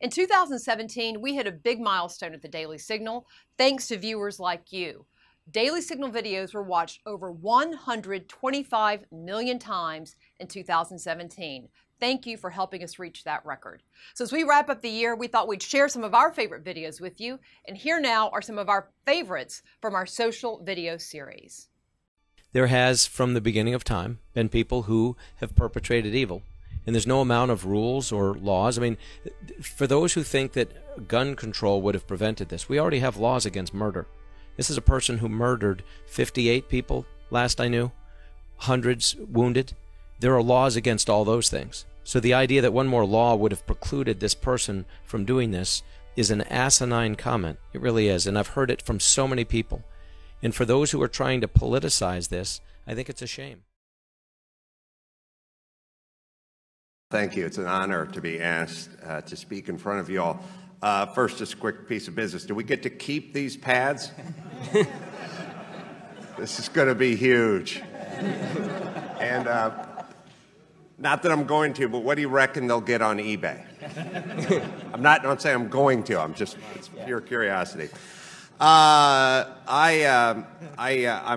In 2017, we hit a big milestone at the Daily Signal, thanks to viewers like you. Daily Signal videos were watched over 125 million times in 2017. Thank you for helping us reach that record. So as we wrap up the year, we thought we'd share some of our favorite videos with you. And here now are some of our favorites from our social video series. There has, from the beginning of time, been people who have perpetrated evil. And there's no amount of rules or laws. I mean, for those who think that gun control would have prevented this, we already have laws against murder. This is a person who murdered 58 people, last I knew, hundreds wounded. There are laws against all those things. So the idea that one more law would have precluded this person from doing this is an asinine comment. It really is. And I've heard it from so many people. And for those who are trying to politicize this, I think it's a shame. Thank you. It's an honor to be asked to speak in front of you all. First, just a quick piece of business. Do we get to keep these pads? This is going to be huge. And not that I'm going to, but what do you reckon they'll get on eBay? I'm not saying I'm going to. It's pure curiosity. I'm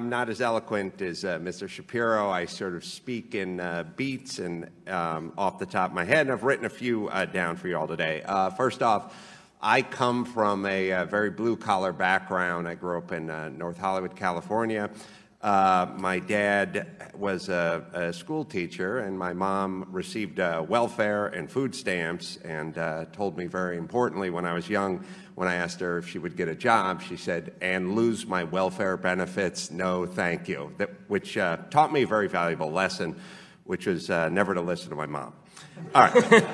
not as eloquent as Mr. Shapiro. I sort of speak in beats and off the top of my head, and I've written a few down for you all today. First off, I come from a very blue-collar background. I grew up in North Hollywood, California. My dad was a school teacher, and my mom received welfare and food stamps, and told me very importantly when I was young, when I asked her if she would get a job, she said, "And lose my welfare benefits? No, thank you," which taught me a very valuable lesson, which was never to listen to my mom. All right.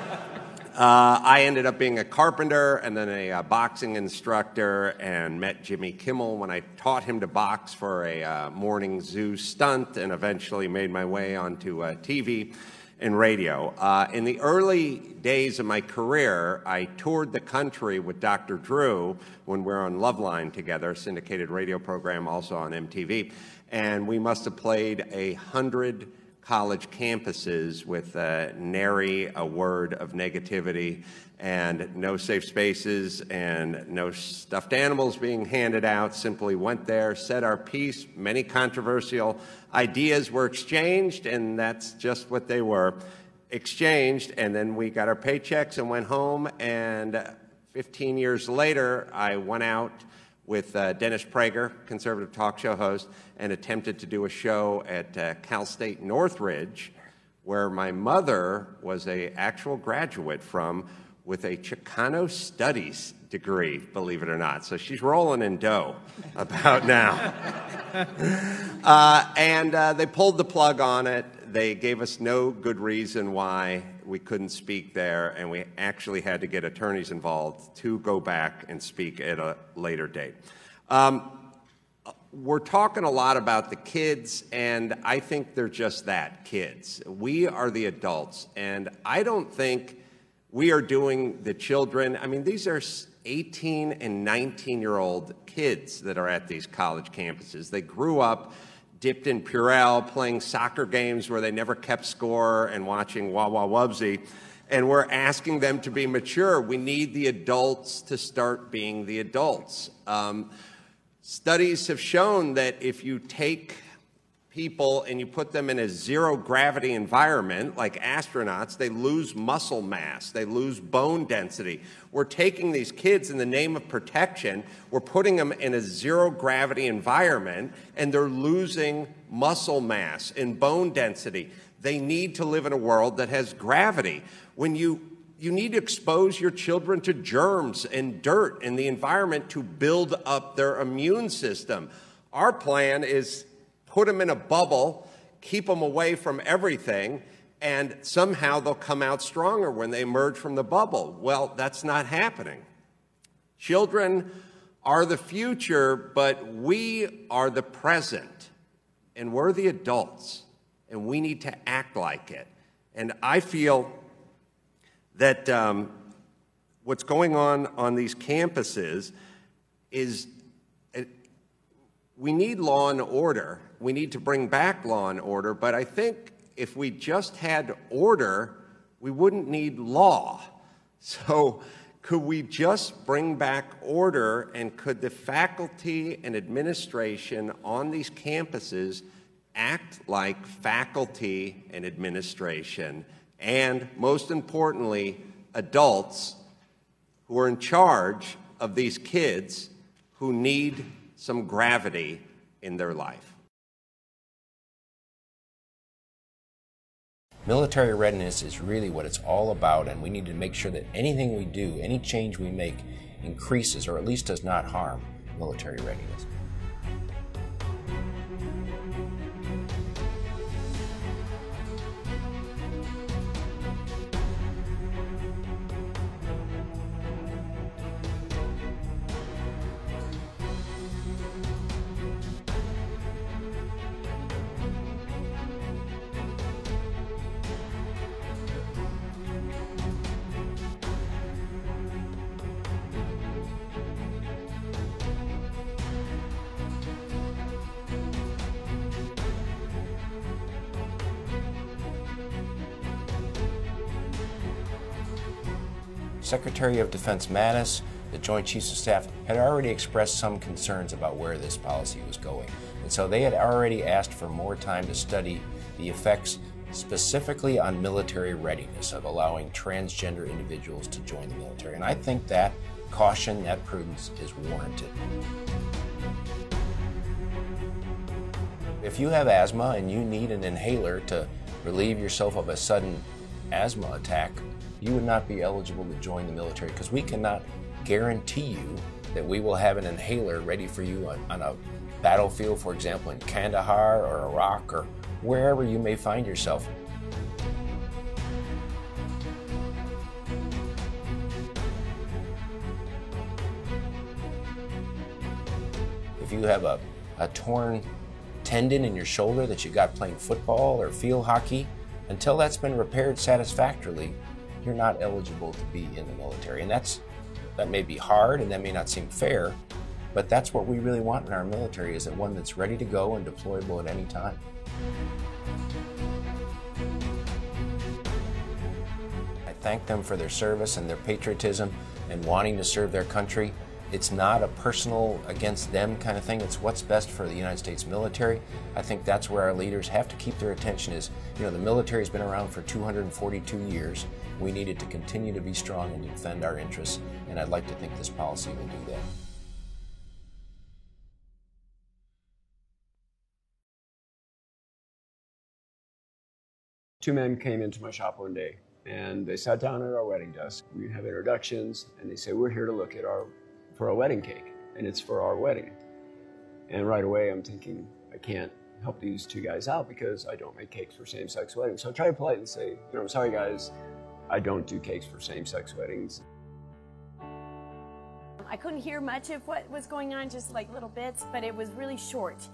I ended up being a carpenter and then a boxing instructor, and met Jimmy Kimmel when I taught him to box for a morning zoo stunt, and eventually made my way onto TV and radio. In the early days of my career, I toured the country with Dr. Drew when we were on Loveline together, a syndicated radio program also on MTV, and we must have played 100 college campuses with nary a word of negativity, and no safe spaces and no stuffed animals being handed out. Simply went there, said our piece. Many controversial ideas were exchanged, and that's just what they were, exchanged. And then we got our paychecks and went home, and 15 years later, I went out with Dennis Prager, conservative talk show host, and attempted to do a show at Cal State Northridge, where my mother was an actual graduate from, with a Chicano Studies degree, believe it or not. So she's rolling in dough about now. And they pulled the plug on it. They gave us no good reason why we couldn't speak there, and we actually had to get attorneys involved to go back and speak at a later date. We're talking a lot about the kids, and I think they're just that, kids. We are the adults, and I don't think we are doing the children. I mean, these are 18 and 19-year-old kids that are at these college campuses. They grew up dipped in Purell, playing soccer games where they never kept score, and watching Wah Wah Wubsy. And we're asking them to be mature. We need the adults to start being the adults. Studies have shown that if you take people and you put them in a zero-gravity environment, like astronauts, they lose muscle mass, they lose bone density. We're taking these kids in the name of protection, we're putting them in a zero-gravity environment, and they're losing muscle mass and bone density. They need to live in a world that has gravity. When you need to expose your children to germs and dirt in the environment to build up their immune system. Our plan is put them in a bubble, keep them away from everything, and somehow they'll come out stronger when they emerge from the bubble. Well, that's not happening. Children are the future, but we are the present, and we're the adults, and we need to act like it. And I feel that what's going on these campuses is we need law and order. We need to bring back law and order, but I think if we just had order, we wouldn't need law. So Could we just bring back order, and could the faculty and administration on these campuses act like faculty and administration, and most importantly, adults who are in charge of these kids who need some gravity in their life? Military readiness is really what it's all about, and we need to make sure that anything we do, any change we make, increases or at least does not harm military readiness. Secretary of Defense Mattis, the Joint Chiefs of Staff, had already expressed some concerns about where this policy was going. And so they had already asked for more time to study the effects specifically on military readiness of allowing transgender individuals to join the military. And I think that caution, that prudence is warranted. If you have asthma and you need an inhaler to relieve yourself of a sudden asthma attack, you would not be eligible to join the military, because we cannot guarantee you that we will have an inhaler ready for you on a battlefield, for example, in Kandahar or Iraq or wherever you may find yourself. If you have a torn tendon in your shoulder that you got playing football or field hockey, until that's been repaired satisfactorily, you're not eligible to be in the military. And that may be hard and that may not seem fair, but that's what we really want in our military, is that one that's ready to go and deployable at any time. I thank them for their service and their patriotism and wanting to serve their country. It's not a personal against them kind of thing. It's what's best for the United States military. I think that's where our leaders have to keep their attention is, the military has been around for 242 years. We needed to continue to be strong and defend our interests, and I'd like to think this policy will do that. Two men came into my shop one day, and they sat down at our wedding desk. We have introductions, and they say, we're here to look at for a wedding cake, and it's for our wedding. And right away, I'm thinking, I can't help these two guys out because I don't make cakes for same-sex weddings. So I try to politely say, I'm sorry guys, I don't do cakes for same-sex weddings. I couldn't hear much of what was going on, just like little bits, but it was really short.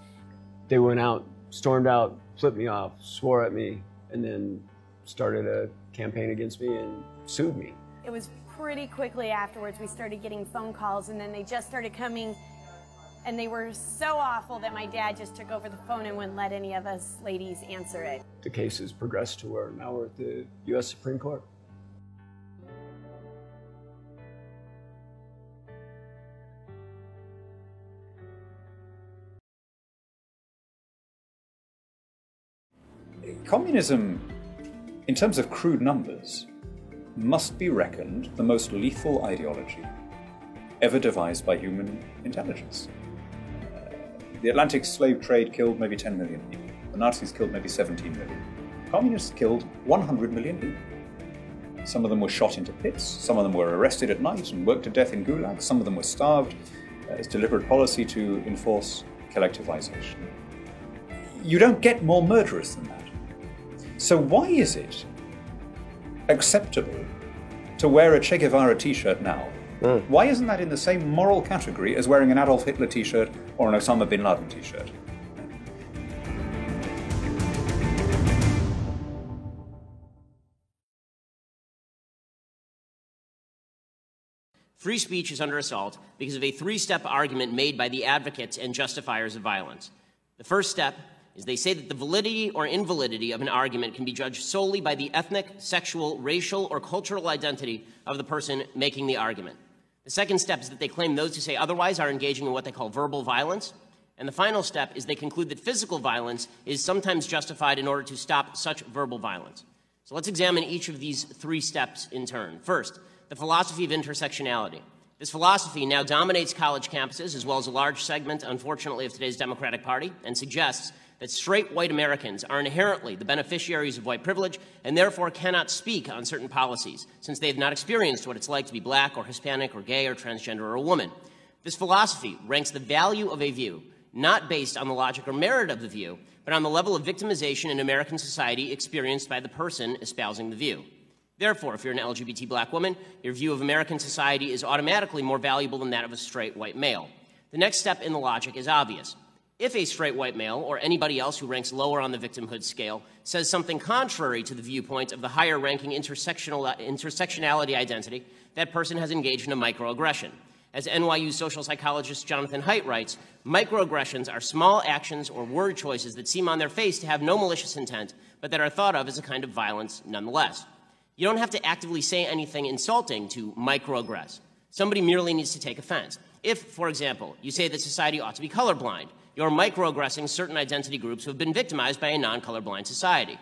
They went out, stormed out, flipped me off, swore at me, and then started a campaign against me and sued me. It was pretty quickly afterwards we started getting phone calls, and then they just started coming, and they were so awful that my dad just took over the phone and wouldn't let any of us ladies answer it. The case has progressed to where now we're at the U.S. Supreme Court. Communism, in terms of crude numbers, must be reckoned the most lethal ideology ever devised by human intelligence. The Atlantic slave trade killed maybe 10 million people. The Nazis killed maybe 17 million. Communists killed 100 million people. Some of them were shot into pits, some of them were arrested at night and worked to death in gulags, some of them were starved. It's deliberate policy to enforce collectivization. You don't get more murderous than that. So why is it acceptable to wear a Che Guevara t-shirt now? Why isn't that in the same moral category as wearing an Adolf Hitler t-shirt or an Osama bin Laden t-shirt? Free speech is under assault because of a three-step argument made by the advocates and justifiers of violence. The first step is they say that the validity or invalidity of an argument can be judged solely by the ethnic, sexual, racial, or cultural identity of the person making the argument. The second step is that they claim those who say otherwise are engaging in what they call verbal violence. And the final step is they conclude that physical violence is sometimes justified in order to stop such verbal violence. So let's examine each of these three steps in turn. First, the philosophy of intersectionality. This philosophy now dominates college campuses as well as a large segment, unfortunately, of today's Democratic Party, and suggests that straight white Americans are inherently the beneficiaries of white privilege and therefore cannot speak on certain policies, since they have not experienced what it's like to be black or Hispanic or gay or transgender or a woman. This philosophy ranks the value of a view not based on the logic or merit of the view, but on the level of victimization in American society experienced by the person espousing the view. Therefore, if you're an LGBT black woman, your view of American society is automatically more valuable than that of a straight white male. The next step in the logic is obvious. If a straight white male, or anybody else who ranks lower on the victimhood scale, says something contrary to the viewpoint of the higher-ranking intersectionality identity, that person has engaged in a microaggression. As NYU social psychologist Jonathan Haidt writes, microaggressions are small actions or word choices that seem on their face to have no malicious intent, but that are thought of as a kind of violence nonetheless. You don't have to actively say anything insulting to microaggress. Somebody merely needs to take offense. If, for example, you say that society ought to be colorblind, you're microaggressing certain identity groups who have been victimized by a non-colorblind society.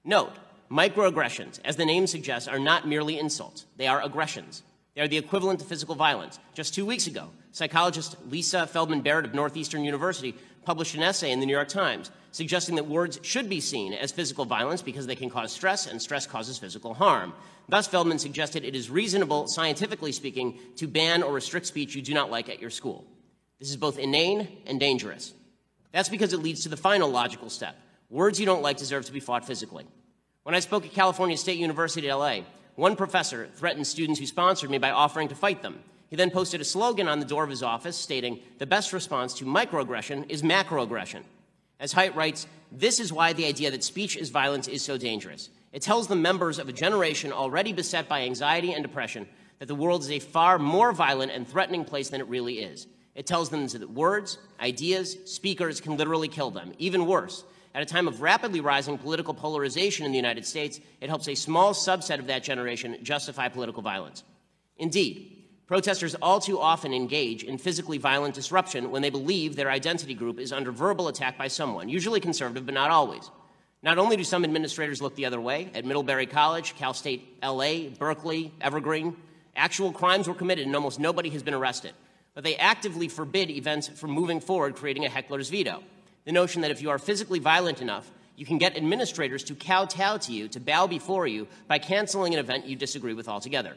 Note, microaggressions, as the name suggests, are not merely insults. They are aggressions. They are the equivalent to physical violence. Just 2 weeks ago, psychologist Lisa Feldman Barrett of Northeastern University published an essay in the New York Times suggesting that words should be seen as physical violence because they can cause stress, and stress causes physical harm. Thus, Feldman suggested it is reasonable, scientifically speaking, to ban or restrict speech you do not like at your school. This is both inane and dangerous. That's because it leads to the final logical step. Words you don't like deserve to be fought physically. When I spoke at California State University at LA, one professor threatened students who sponsored me by offering to fight them. He then posted a slogan on the door of his office stating, "The best response to microaggression is macroaggression." As Haidt writes, this is why the idea that speech is violence is so dangerous. It tells the members of a generation already beset by anxiety and depression that the world is a far more violent and threatening place than it really is. It tells them that words, ideas, speakers can literally kill them. Even worse, at a time of rapidly rising political polarization in the United States, it helps a small subset of that generation justify political violence. Indeed, protesters all too often engage in physically violent disruption when they believe their identity group is under verbal attack by someone, usually conservative, but not always. Not only do some administrators look the other way, at Middlebury College, Cal State LA, Berkeley, Evergreen, actual crimes were committed and almost nobody has been arrested. But they actively forbid events from moving forward, creating a heckler's veto. The notion that if you are physically violent enough, you can get administrators to kowtow to you, to bow before you, by canceling an event you disagree with altogether.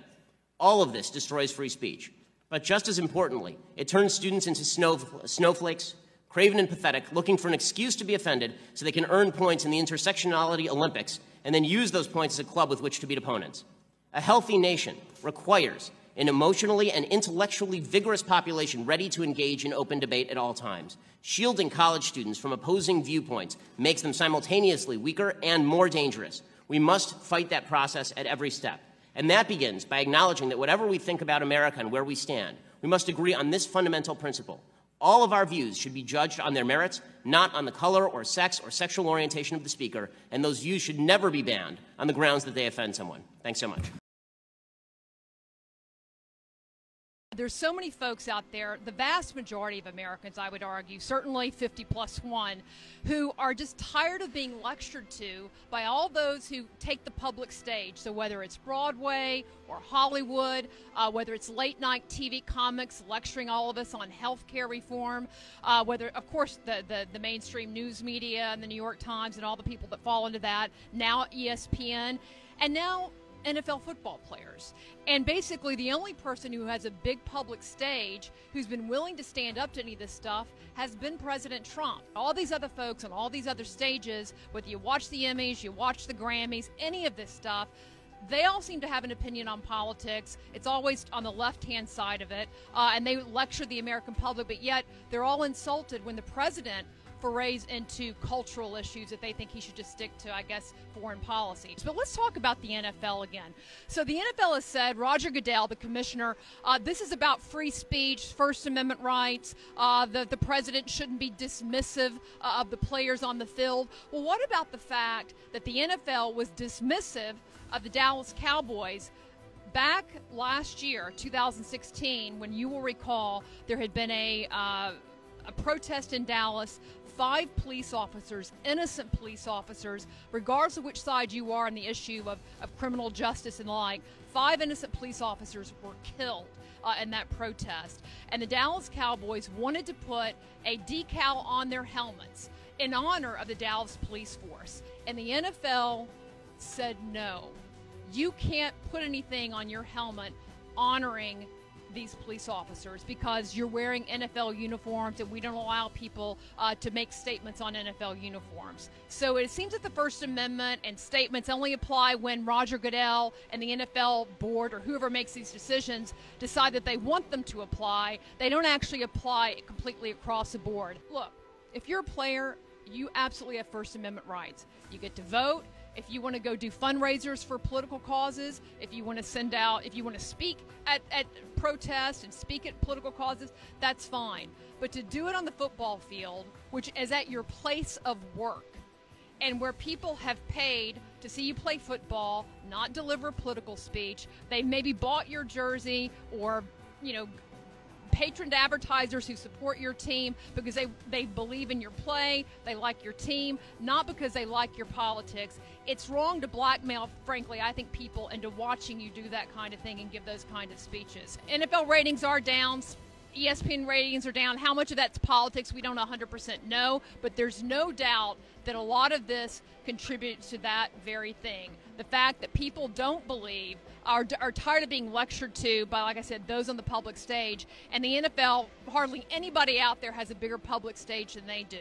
All of this destroys free speech. But just as importantly, it turns students into snowflakes, craven and pathetic, looking for an excuse to be offended so they can earn points in the intersectionality Olympics and then use those points as a club with which to beat opponents. A healthy nation requires an emotionally and intellectually vigorous population ready to engage in open debate at all times. Shielding college students from opposing viewpoints makes them simultaneously weaker and more dangerous. We must fight that process at every step. And that begins by acknowledging that whatever we think about America and where we stand, we must agree on this fundamental principle. All of our views should be judged on their merits, not on the color or sex or sexual orientation of the speaker, and those views should never be banned on the grounds that they offend someone. Thanks so much. There's so many folks out there, the vast majority of Americans, I would argue, certainly 50+1, who are just tired of being lectured to by all those who take the public stage. So whether it's Broadway or Hollywood, whether it's late-night TV comics lecturing all of us on health care reform, whether, of course, the mainstream news media and the New York Times and all the people that fall into that, now ESPN, and now NFL football players. And basically the only person who has a big public stage who's been willing to stand up to any of this stuff has been President Trump. All these other folks on all these other stages, whether you watch the Emmys, you watch the Grammys, any of this stuff, they all seem to have an opinion on politics. It's always on the left-hand side of it, and they lecture the American public, but yet they're all insulted when the president forays into cultural issues that they think he should just stick to, I guess, foreign policy. But let's talk about the NFL again. So the NFL has said, Roger Goodell, the commissioner, this is about free speech, First Amendment rights, the president shouldn't be dismissive of the players on the field. Well, what about the fact that the NFL was dismissive of the Dallas Cowboys back last year, 2016, when you will recall there had been a protest in Dallas, 5 police officers, innocent police officers, regardless of which side you are on the issue of criminal justice and the like, 5 innocent police officers were killed in that protest. And the Dallas Cowboys wanted to put a decal on their helmets in honor of the Dallas police force. And the NFL said no. You can't put anything on your helmet honoring these police officers because you're wearing NFL uniforms and we don't allow people to make statements on NFL uniforms. So it seems that the First Amendment and statements only apply when Roger Goodell and the NFL board or whoever makes these decisions decide that they want them to apply. They don't actually apply completely across the board. Look, if you're a player, you absolutely have First Amendment rights. You get to vote. If you want to go do fundraisers for political causes, if you want to send out, if you want to speak at protests and speak at political causes, that's fine. But to do it on the football field, which is at your place of work, and where people have paid to see you play football, not deliver political speech, they maybe bought your jersey or, patroned advertisers who support your team because they believe in your play, they like your team, not because they like your politics. It's wrong to blackmail, frankly, I think, people into watching you do that kind of thing and give those kind of speeches. NFL ratings are down. ESPN ratings are down. How much of that's politics, we don't 100% know, but there's no doubt that a lot of this contributes to that very thing. The fact that people don't believe, are tired of being lectured to by, like I said, those on the public stage, and the NFL, hardly anybody out there has a bigger public stage than they do.